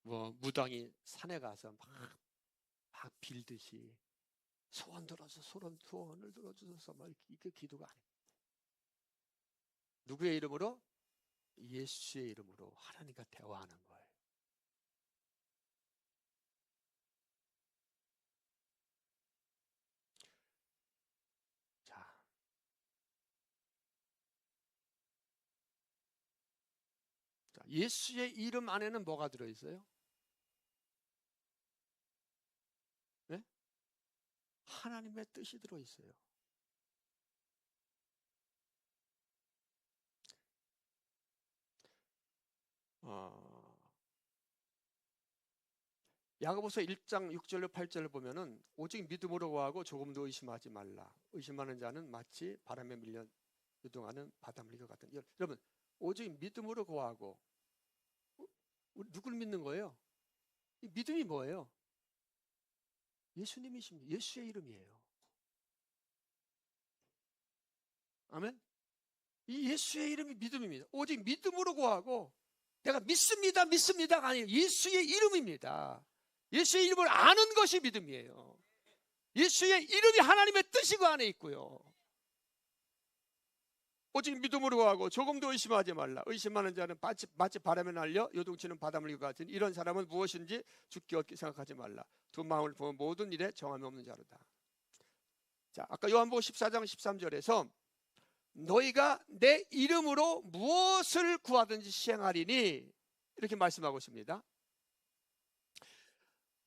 뭐 무당이 산에 가서 막 막 빌듯이 소원 들어서 소원을 들어주셔서 막 이게 기도가 아닙니다. 누구의 이름으로? 예수의 이름으로 하나님과 대화하는 거예요. 자, 예수의 이름 안에는 뭐가 들어있어요? 네? 하나님의 뜻이 들어있어요. 야고보서 1장 6절로 8절을 보면은 오직 믿음으로 구하고 조금도 의심하지 말라. 의심하는 자는 마치 바람에 밀려 유동하는 바닷물과 같은. 여러분, 오직 믿음으로 구하고, 누굴 믿는 거예요? 이 믿음이 뭐예요? 예수님이십니다. 예수의 이름이에요. 아멘. 이 예수의 이름이 믿음입니다. 오직 믿음으로 구하고, 내가 믿습니다가 아니에요. 예수의 이름입니다. 예수의 이름을 아는 것이 믿음이에요. 예수의 이름이 하나님의 뜻이 그 안에 있고요. 오직 믿음으로 구하고 조금도 의심하지 말라. 의심하는 자는 마치 바람에 날려 요동치는 바닷물과 같은 이런 사람은 무엇인지 죽기 얻기 생각하지 말라. 두 마음을 보면 모든 일에 정함이 없는 자로다. 자, 아까 요한복음 14장 13절에서 너희가 내 이름으로 무엇을 구하든지 시행하리니 이렇게 말씀하고 있습니다.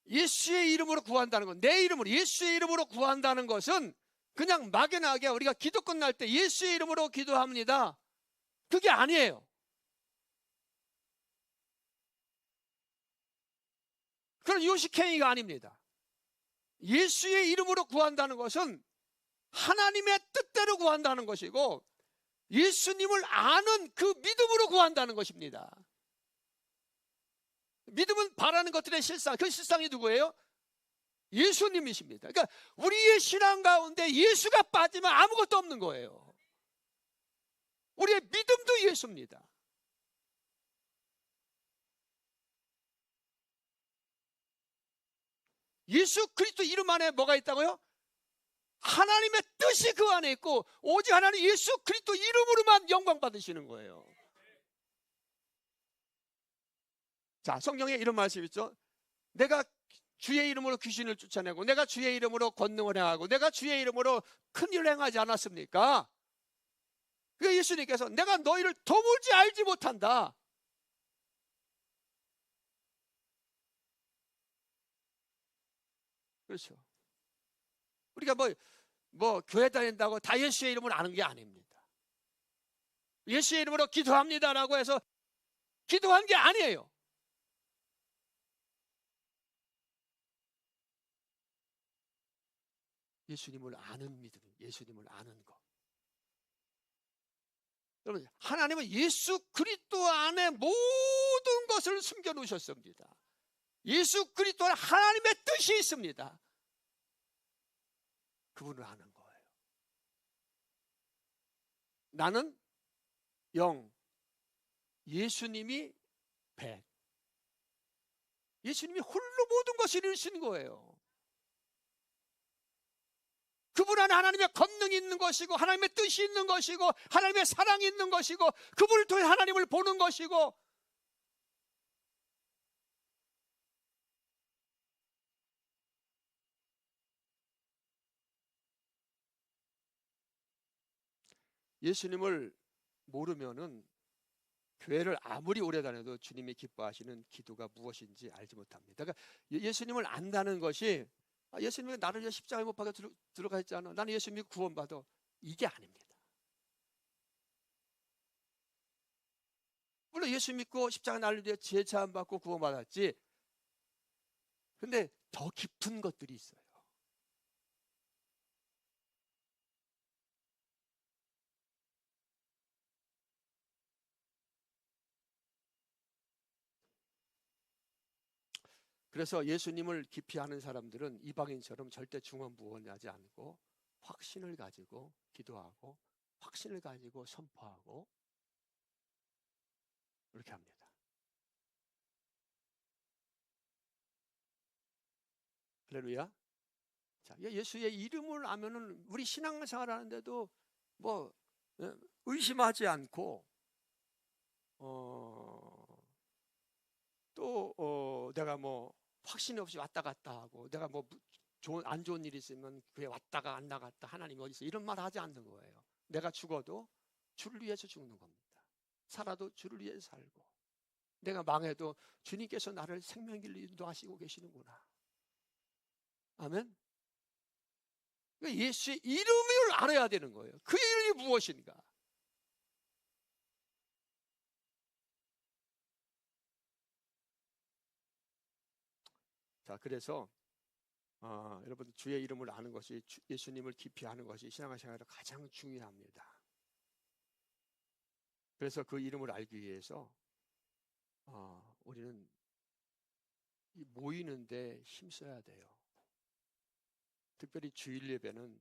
예수의 이름으로 구한다는 건, 내 이름으로, 예수의 이름으로 구한다는 것은 그냥 막연하게 우리가 기도 끝날 때 예수의 이름으로 기도합니다, 그게 아니에요. 그런 요식행위가 아닙니다. 예수의 이름으로 구한다는 것은 하나님의 뜻대로 구한다는 것이고 예수님을 아는 그 믿음으로 구한다는 것입니다. 믿음은 바라는 것들의 실상, 그 실상이 누구예요? 예수님이십니다. 그러니까 우리의 신앙 가운데 예수가 빠지면 아무것도 없는 거예요. 우리의 믿음도 예수입니다. 예수 그리스도 이름 안에 뭐가 있다고요? 하나님의 뜻이 그 안에 있고 오직 하나님 예수 그리스도 이름으로만 영광 받으시는 거예요. 자, 성경에 이런 말씀이 있죠. 내가 주의 이름으로 귀신을 쫓아내고 내가 주의 이름으로 권능을 행하고 내가 주의 이름으로 큰일을 행하지 않았습니까? 그러니까 예수님께서 내가 너희를 도무지 알지 못한다. 그렇죠. 우리가 뭐 교회 다닌다고 다 예수의 이름을 아는 게 아닙니다. 예수의 이름으로 기도합니다라고 해서 기도한 게 아니에요. 예수님을 아는 믿음, 예수님을 아는 것. 여러분, 하나님은 예수 그리스도 안에 모든 것을 숨겨 놓으셨습니다. 예수 그리스도 안에 하나님의 뜻이 있습니다. 그분을 아는 거예요. 나는 0, 예수님이 100. 예수님이 홀로 모든 것을 이루신 거예요. 그분 안에 하나님의 권능이 있는 것이고 하나님의 뜻이 있는 것이고 하나님의 사랑이 있는 것이고 그분을 통해 하나님을 보는 것이고 예수님을 모르면은 교회를 아무리 오래 다녀도 주님이 기뻐하시는 기도가 무엇인지 알지 못합니다. 그러니까 예수님을 안다는 것이 예수님이 나를 위해 십자가에 못 박혀 들어가 있잖아. 나는 예수 믿고 구원받아. 이게 아닙니다. 물론 예수 믿고 십자가 나를 위해 죄 사함 받고 구원받았지. 근데 더 깊은 것들이 있어요. 그래서 예수님을 깊이 아는 사람들은 이방인처럼 절대 중언부언하지 않고 확신을 가지고 기도하고 확신을 가지고 선포하고 그렇게 합니다. 할렐루야. 자, 예수의 이름을 아면은 우리 신앙생활 하는데도 뭐 의심하지 않고 또 내가 뭐 확신 없이 왔다 갔다 하고 내가 뭐 안 좋은 일이 있으면 그게 왔다가 안 나갔다 하나님 어디 있어 이런 말 하지 않는 거예요. 내가 죽어도 주를 위해서 죽는 겁니다. 살아도 주를 위해서 살고 내가 망해도 주님께서 나를 생명길로 인도하시고 계시는구나. 아멘. 그러니까 예수의 이름을 알아야 되는 거예요. 그 이름이 무엇인가? 자, 그래서 여러분 주의 이름을 아는 것이 예수님을 깊이 아는 것이 신앙생활에 가장 중요합니다. 그래서 그 이름을 알기 위해서 우리는 모이는데 힘써야 돼요. 특별히 주일 예배는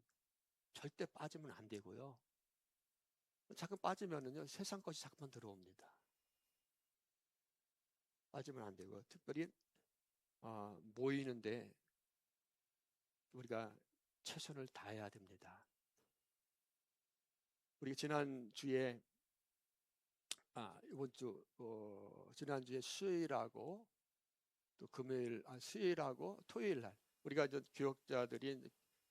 절대 빠지면 안 되고요. 잠깐 빠지면은요 세상 것이 잠깐 들어옵니다. 빠지면 안 되고 특별히 모이는데 우리가 최선을 다해야 됩니다. 우리 지난주에 이번 주 지난주에 수요일하고 또 금요일 수요일하고 토요일 날 우리가 이제 교역자들이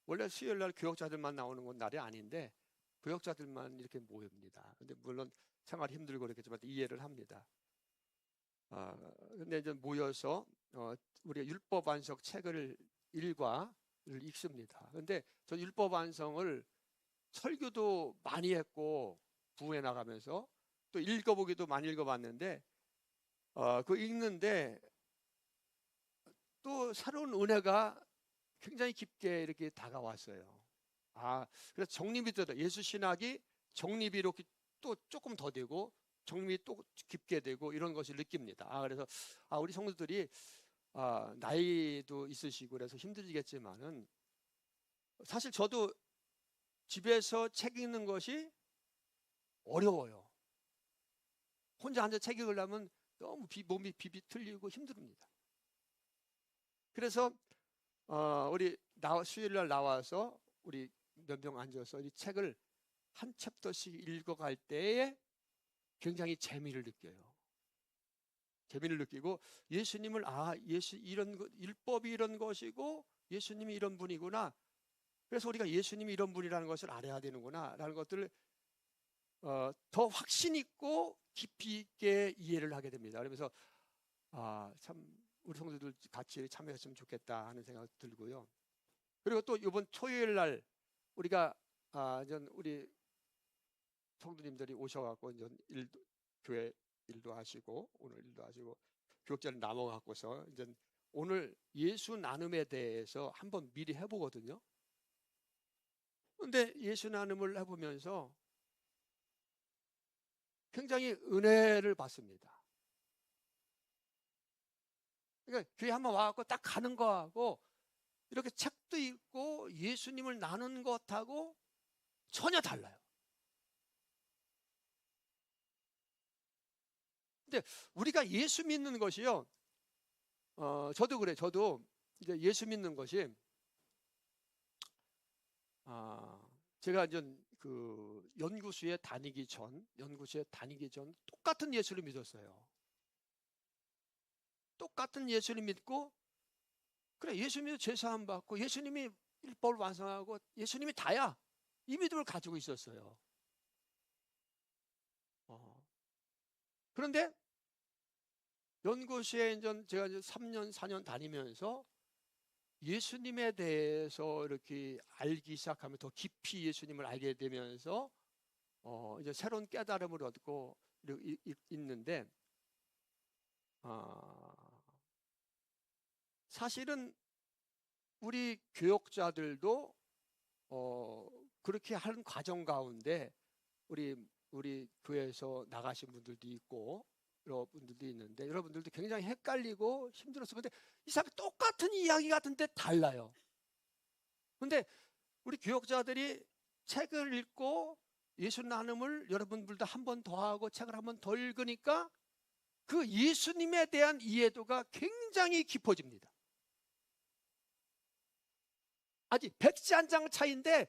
원래 수요일 날 교역자들만 나오는 건 날이 아닌데 교역자들만 이렇게 모입니다. 근데 물론 생활이 힘들고 그렇겠지만 이해를 합니다. 근데 이제 모여서 우리가 율법 안석 책을 일과를 읽습니다. 근데 저 율법 안성을 설교도 많이 했고 부에 나가면서 또 읽어보기도 많이 읽어봤는데 그 읽는데 또 새로운 은혜가 굉장히 깊게 이렇게 다가왔어요. 그래서 정립이 되다. 예수 신학이 정립이 이렇게 또 조금 더 되고 정립이 또 깊게 되고 이런 것을 느낍니다. 그래서 우리 성도들이 나이도 있으시고 그래서 힘들겠지만은 사실 저도 집에서 책 읽는 것이 어려워요. 혼자 앉아 책 읽으려면 너무 몸이 비비틀리고 힘듭니다. 그래서 우리 수요일 날 나와서 우리 몇 명 앉아서 이 책을 한 챕터씩 읽어갈 때에 굉장히 재미를 느껴요. 재미를 느끼고 예수님을 이런 율법이 이런 것이고 예수님이 이런 분이구나. 그래서 우리가 예수님이 이런 분이라는 것을 알아야 되는구나라는 것들을 더 확신 있고 깊이 있게 이해를 하게 됩니다. 그러면서 참 우리 성도들 같이 참여했으면 좋겠다 하는 생각 들고요. 그리고 또 이번 토요일 날 우리가 우리 성도님들이 오셔갖고 교회 일도 하시고 오늘 일도 하시고 교육자를 나눠갖고서 이제 오늘 예수 나눔에 대해서 한번 미리 해보거든요. 근데 예수 나눔을 해보면서 굉장히 은혜를 받습니다. 그러니까 교회 한번 와갖고 딱 가는 거하고 이렇게 책도 읽고 예수님을 나누는 것하고 전혀 달라요. 근데 우리가 예수 믿는 것이요. 저도 그래. 저도 이제 예수 믿는 것이 제가 이제 그 연구소에 다니기 전 똑같은 예수를 믿었어요. 똑같은 예수를 믿고 그래 예수님이 죄사함 받고 예수님이 율법을 완성하고 예수님이 다야 이 믿음을 가지고 있었어요. 그런데 연구소에 제가 이제 3년 4년 다니면서 예수님에 대해서 이렇게 알기 시작하면 더 깊이 예수님을 알게 되면서 이제 새로운 깨달음을 얻고 있는데 사실은 우리 교역자들도 그렇게 하는 과정 가운데 우리 교회에서 나가신 분들도 있고 여러분들도 있는데 여러분들도 굉장히 헷갈리고 힘들었어요. 근데 이 사람이 똑같은 이야기 같은데 달라요. 근데 우리 교역자들이 책을 읽고 예수 나눔을 여러분들도 한 번 더 하고 책을 한 번 더 읽으니까 그 예수님에 대한 이해도가 굉장히 깊어집니다. 아직 백지 한 장 차이인데,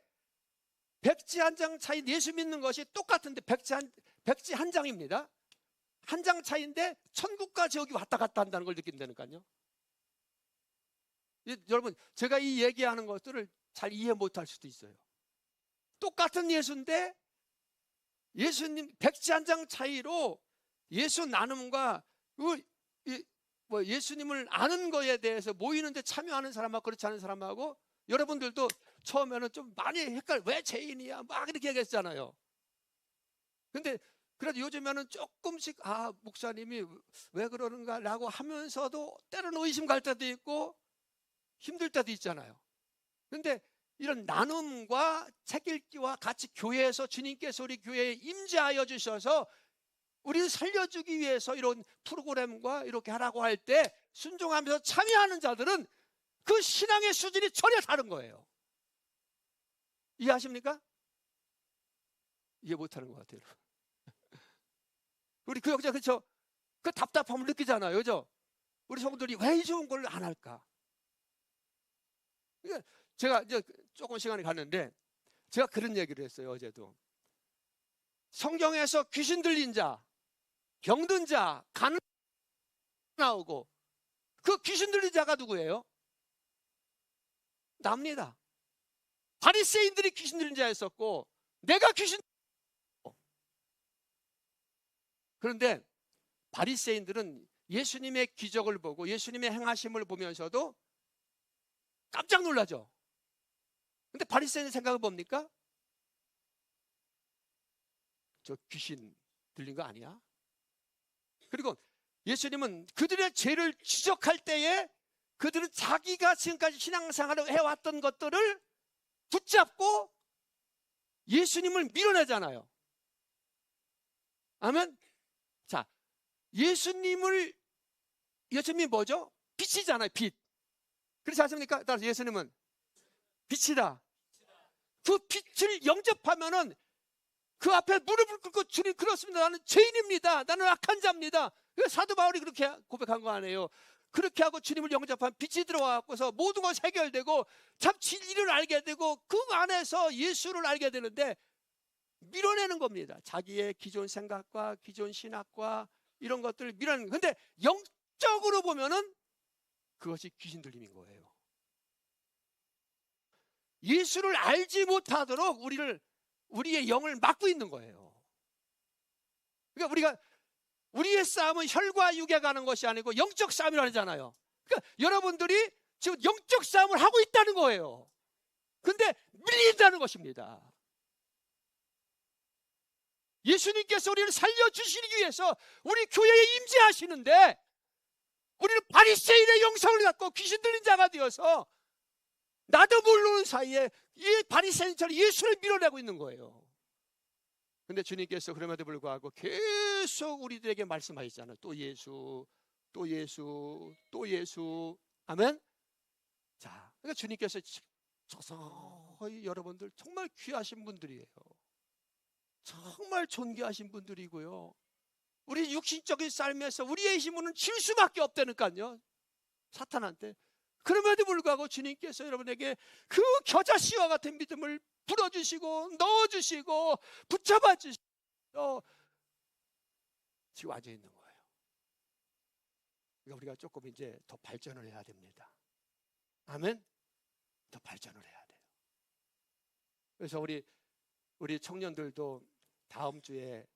백지 한 장 차이, 예수 믿는 것이 똑같은데 백지 한 장입니다. 한 장 차이인데 천국과 지옥이 왔다 갔다 한다는 걸 느낀다니까요. 여러분, 제가 이 얘기하는 것들을 잘 이해 못할 수도 있어요. 똑같은 예수인데 예수님 백지 한 장 차이로 예수 나눔과 예수님을 아는 거에 대해서 모이는데 참여하는 사람하고 그렇지 않은 사람하고, 여러분들도 처음에는 좀 많이 헷갈려. 왜 죄인이야? 막 이렇게 얘기했잖아요. 근데 그래도 요즘에는 조금씩 목사님이 왜 그러는가 라고 하면서도 때로는 의심 갈 때도 있고 힘들 때도 있잖아요. 근데 이런 나눔과 책 읽기와 같이 교회에서 주님께서 우리 교회에 임재하여 주셔서 우리를 살려주기 위해서 이런 프로그램과 이렇게 하라고 할 때 순종하면서 참여하는 자들은 그 신앙의 수준이 전혀 다른 거예요. 이해하십니까? 이해 못하는 것 같아요. 우리 교역자, 그렇죠? 그 답답함을 느끼잖아요, 그죠? 우리 성도들이 왜 이 좋은 걸 안 할까? 제가 이제 조금 시간이 갔는데 제가 그런 얘기를 했어요, 어제도. 성경에서 귀신 들린 자, 병든 자, 가는 나오고, 그 귀신 들린 자가 누구예요? 납니다. 바리새인들이 귀신 들린 자였었고 내가 귀신. 그런데 바리새인들은 예수님의 기적을 보고 예수님의 행하심을 보면서도 깜짝 놀라죠. 근데 바리새인의 생각은 뭡니까? 저 귀신 들린 거 아니야? 그리고 예수님은 그들의 죄를 지적할 때에 그들은 자기가 지금까지 신앙생활을 해왔던 것들을 붙잡고 예수님을 밀어내잖아요. 아멘. 자, 예수님이 뭐죠? 빛이잖아요, 빛. 그렇지 않습니까? 따라서 예수님은 빛이다. 그 빛을 영접하면은 그 앞에 무릎을 꿇고 주님, 그렇습니다. 나는 죄인입니다. 나는 악한 자입니다. 사도 바울이 그렇게 고백한 거 아니에요. 그렇게 하고 주님을 영접한 빛이 들어와서 모든 것이 해결되고 참 진리를 알게 되고 그 안에서 예수를 알게 되는데 밀어내는 겁니다. 자기의 기존 생각과 기존 신학과 이런 것들을 밀어내는. 근데 영적으로 보면은 그것이 귀신 들림인 거예요. 예수를 알지 못하도록 우리의 영을 막고 있는 거예요. 그러니까 우리의 싸움은 혈과 육에 가는 것이 아니고 영적 싸움이라잖아요. 그러니까 여러분들이 지금 영적 싸움을 하고 있다는 거예요. 근데 밀린다는 것입니다. 예수님께서 우리를 살려주시기 위해서 우리 교회에 임재하시는데 우리는 바리새인의 영성을 갖고 귀신 들린 자가 되어서 나도 모르는 사이에 이 바리새인처럼 예수를 밀어내고 있는 거예요. 근데 주님께서 그럼에도 불구하고 계속 우리들에게 말씀하시잖아요. 또 예수, 또 예수, 또 예수. 아멘. 자, 그러니까 주님께서 서서히 여러분들 정말 귀하신 분들이에요. 정말 존귀하신 분들이고요. 우리 육신적인 삶에서 우리의 힘은 질 수밖에 없다니까요, 사탄한테. 그럼에도 불구하고 주님께서 여러분에게 그 겨자씨와 같은 믿음을 불어주시고 넣어주시고 붙잡아 주시고 지금 앉아 있는 거예요. 그러니까 우리가 조금 이제 더 발전을 해야 됩니다. 아멘. 더 발전을 해야 돼요. 그래서 우리 청년들도 다음 주에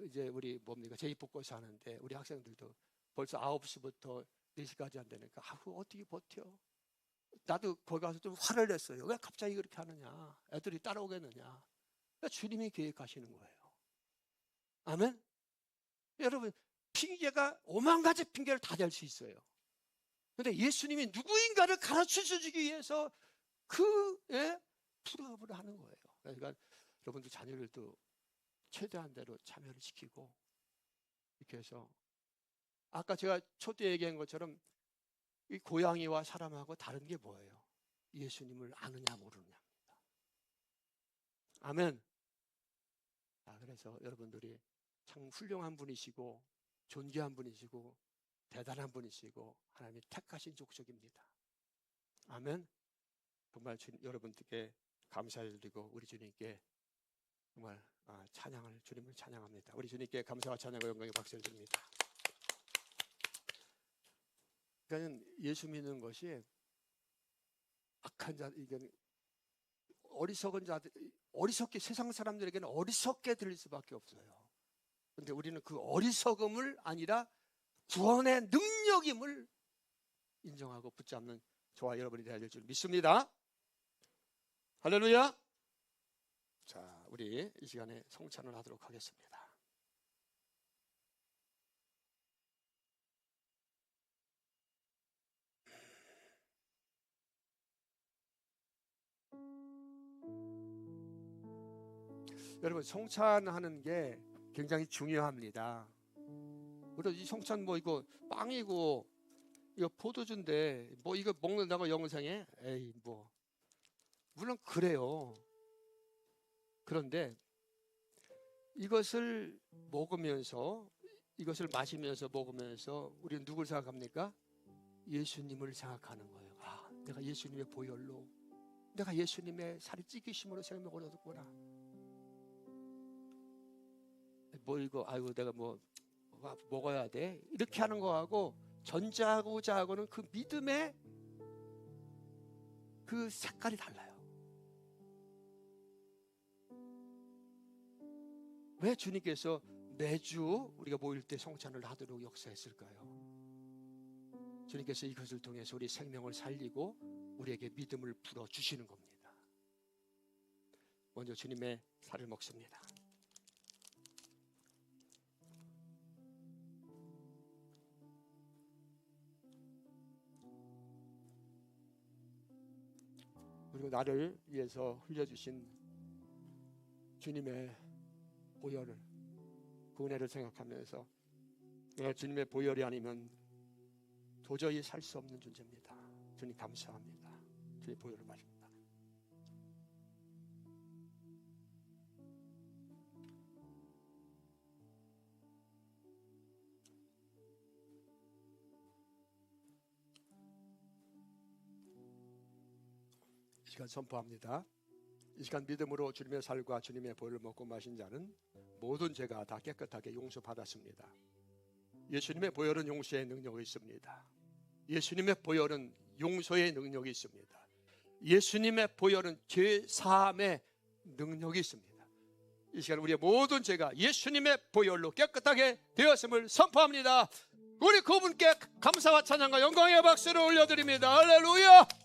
이제 우리 제2복고사 하는데 우리 학생들도 벌써 9시부터 4시까지 한다니까 어떻게 버텨? 나도 거기 가서 좀 화를 냈어요. 왜 갑자기 그렇게 하느냐? 애들이 따라오겠느냐? 그러니까 주님이 계획하시는 거예요. 아멘. 여러분, 핑계가 오만 가지 핑계를 다 댈 수 있어요. 그런데 예수님이 누구인가를 가르쳐 주기 위해서 프로그램을 하는 거예요. 그러니까 여러분들 자녀들도 최대한대로 참여를 시키고 이렇게 해서 아까 제가 초대 얘기한 것처럼 이 고양이와 사람하고 다른 게 뭐예요? 예수님을 아느냐 모르느냐입니다. 아멘. 그래서 여러분들이 참 훌륭한 분이시고 존귀한 분이시고 대단한 분이시고 하나님이 택하신 족속입니다. 아멘. 정말 여러분들께 감사드리고 우리 주님께 정말 주님을 찬양합니다. 우리 주님께 감사와 찬양과 영광의 박수를 드립니다. 그러니까 예수 믿는 것이 악한 자, 이게 어리석은 자들, 어리석게 세상 사람들에게는 어리석게 들릴 수밖에 없어요. 그런데 우리는 그 어리석음을 아니라 구원의 능력임을 인정하고 붙잡는 저와 여러분이 되어야 될 줄 믿습니다. 할렐루야. 자, 우리 이 시간에 성찬을 하도록 하겠습니다. 여러분, 성찬하는 게 굉장히 중요합니다. 우리 이 성찬 뭐 이거 빵이고 이거 포도주인데 뭐 이거 먹는다고 영상에 에이 뭐 물론 그래요. 그런데 이것을 먹으면서 이것을 마시면서 먹으면서 우리는 누굴 생각합니까? 예수님을 생각하는 거예요. 내가 예수님의 보혈로 내가 예수님의 살이 찢기심으로 생명을 얻었구나. 뭐 이거 아이고 내가 뭐 먹어야 돼 이렇게 하는 거하고 전자하고 후자하고는 그 믿음의 그 색깔이 달라요. 왜 주님께서 매주 우리가 모일 때 성찬을 하도록 역사했을까요? 주님께서 이것을 통해서 우리 생명을 살리고 우리에게 믿음을 불어주시는 겁니다. 먼저 주님의 살을 먹습니다. 그리고 나를 위해서 흘려주신 주님의 보혈을, 그 은혜를 생각하면서 내가 주님의 보혈이 아니면 도저히 살 수 없는 존재입니다. 주님 감사합니다. 주의 보혈을 마십니다. 이 시간 선포합니다. 이 시간 믿음으로 주님의 살과 주님의 보혈을 먹고 마신 자는 모든 죄가 다 깨끗하게 용서받았습니다. 예수님의 보혈은 용서의 능력이 있습니다. 예수님의 보혈은 용서의 능력이 있습니다. 예수님의 보혈은 죄 사함의 능력이 있습니다. 이 시간 우리의 모든 죄가 예수님의 보혈로 깨끗하게 되었음을 선포합니다. 우리 그분께 감사와 찬양과 영광의 박수를 올려드립니다. 할렐루야.